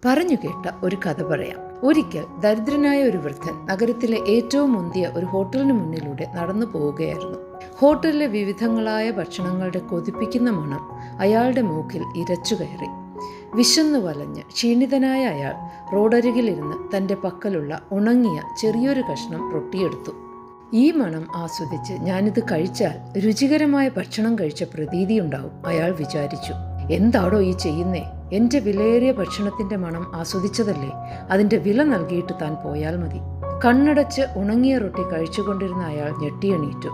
പറഞ്ഞു കേട്ട ഒരു കഥ പറയാം. ഒരിക്കൽ ദരിദ്രനായ ഒരു വൃദ്ധൻ നഗരത്തിലെ ഏറ്റവും മുന്തിയ ഒരു ഹോട്ടലിന് മുന്നിലൂടെ നടന്നു പോവുകയായിരുന്നു. ഹോട്ടലിലെ വിവിധങ്ങളായ ഭക്ഷണങ്ങളുടെ കൊതിപ്പിക്കുന്ന മണം അയാളുടെ മൂക്കിൽ ഇരച്ചു കയറി. വിശന്നു വലഞ്ഞ് ക്ഷീണിതനായ അയാൾ റോഡരികിലിരുന്ന് തൻ്റെ പക്കലുള്ള ഉണങ്ങിയ ചെറിയൊരു കഷ്ണം റൊട്ടിയെടുത്തു. ഈ മണം ആസ്വദിച്ച് ഞാനിത് കഴിച്ചാൽ രുചികരമായ ഭക്ഷണം കഴിച്ച പ്രതീതിയുണ്ടാവും, അയാൾ വിചാരിച്ചു. എന്താടോ ഈ ചെയ്യുന്നേ? എൻ്റെ വിലയേറിയ ഭക്ഷണത്തിൻ്റെ മണം ആസ്വദിച്ചതല്ലേ, അതിൻ്റെ വില നൽകിയിട്ട് താൻ പോയാൽ മതി. കണ്ണടച്ച് ഉണങ്ങിയ റൊട്ടി കഴിച്ചുകൊണ്ടിരുന്ന അയാൾ ഞെട്ടിയെണീറ്റു.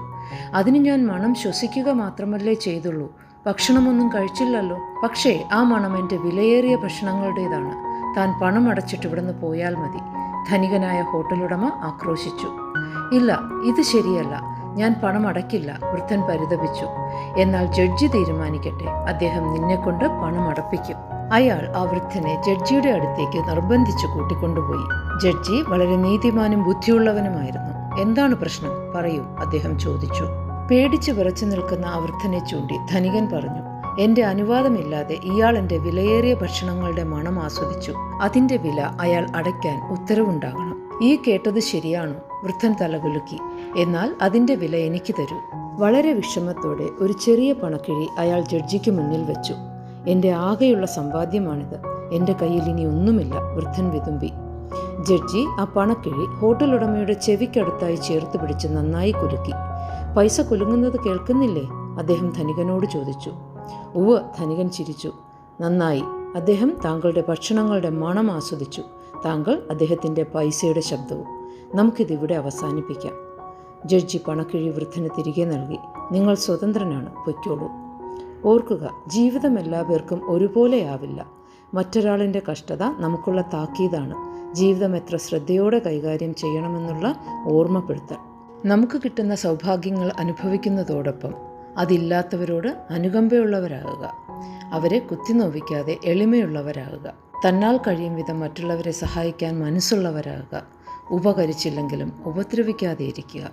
അതിന് ഞാൻ മണം ശ്വസിക്കുക മാത്രമല്ലേ ചെയ്തുള്ളൂ, ഭക്ഷണമൊന്നും കഴിച്ചില്ലല്ലോ. പക്ഷേ ആ മണം എൻ്റെ വിലയേറിയ ഭക്ഷണങ്ങളുടേതാണ്. താൻ പണം അടച്ചിട്ട് ഇവിടുന്ന് പോയാൽ മതി, ധനികനായ ഹോട്ടലുടമ ആക്രോശിച്ചു. ഇല്ല, ഇത് ശരിയല്ല, ഞാൻ പണം അടയ്ക്കില്ല, വൃദ്ധൻ പരിതപിച്ചു. എന്നാൽ ജഡ്ജി തീരുമാനിക്കട്ടെ, അദ്ദേഹം നിന്നെക്കൊണ്ട് പണം അടപ്പിക്കും. അയാൾ ആ വൃദ്ധനെ ജഡ്ജിയുടെ അടുത്തേക്ക് നിർബന്ധിച്ചു കൂട്ടിക്കൊണ്ടുപോയി. ജഡ്ജി വളരെ നീതിമാനും ബുദ്ധിയുള്ളവനുമായിരുന്നു. എന്താണ് പ്രശ്നം, പറയൂ, അദ്ദേഹം ചോദിച്ചു. പേടിച്ചു വിറച്ചു നിൽക്കുന്ന ആ വൃദ്ധനെ ചൂണ്ടി ധനികൻ പറഞ്ഞു, എൻ്റെ അനുവാദമില്ലാതെ ഇയാൾ എൻ്റെ വിലയേറിയ ഭക്ഷണങ്ങളുടെ മണം ആസ്വദിച്ചു. അതിൻ്റെ വില അയാൾ അടയ്ക്കാൻ ഉത്തരവുണ്ടാകണം. ഈ കേട്ടത് ശരിയാണോ? വൃദ്ധൻ തലകുലുക്കി. എന്നാൽ അതിൻ്റെ വില എനിക്ക് തരൂ. വളരെ വിഷമത്തോടെ ഒരു ചെറിയ പണക്കിഴി അയാൾ ജഡ്ജിക്ക് മുന്നിൽ വെച്ചു. എൻ്റെ ആകെയുള്ള സമ്പാദ്യമാണിത്, എൻ്റെ കയ്യിൽ ഇനി ഒന്നുമില്ല, വൃദ്ധൻ വിതുമ്പി. ജഡ്ജി ആ പണക്കിഴി ഹോട്ടൽ ഉടമയുടെ ചെവിക്കടുത്തായി ചേർത്ത് പിടിച്ച് നന്നായി കുലുക്കി. പൈസ കുലുങ്ങുന്നത് കേൾക്കുന്നില്ലേ? അദ്ദേഹം ധനികനോട് ചോദിച്ചു. ഉവ്വ്, ധനികൻ ചിരിച്ചു. നന്നായി, അദ്ദേഹം താങ്കളുടെ ഭക്ഷണങ്ങളുടെ മണം ആസ്വദിച്ചു, താങ്കൾ അദ്ദേഹത്തിൻ്റെ പൈസയുടെ ശബ്ദവും. നമുക്കിതിവിടെ അവസാനിപ്പിക്കാം. ജഡ്ജി പണക്കിഴി വൃദ്ധന് തിരികെ നൽകി. നിങ്ങൾ സ്വതന്ത്രനാണ്, പൊയ്ക്കോളൂ. ഓർക്കുക, ജീവിതം എല്ലാ പേർക്കും ഒരുപോലെയാവില്ല. മറ്റൊരാളിൻ്റെ കഷ്ടത നമുക്കുള്ള താക്കീതാണ്. ജീവിതം എത്ര ശ്രദ്ധയോടെ കൈകാര്യം ചെയ്യണമെന്നുള്ള ഓർമ്മപ്പെടുത്തൽ. നമുക്ക് കിട്ടുന്ന സൗഭാഗ്യങ്ങൾ അനുഭവിക്കുന്നതോടൊപ്പം അതില്ലാത്തവരോട് അനുകമ്പയുള്ളവരാകുക. അവരെ കുത്തിനോവിക്കാതെ എളിമയുള്ളവരാകുക. തന്നാൽ കഴിയും വിധം മറ്റുള്ളവരെ സഹായിക്കാൻ മനസ്സുള്ളവരാകുക. ഉപകരിച്ചില്ലെങ്കിലും ഉപദ്രവിക്കാതെ ഇരിക്കുക.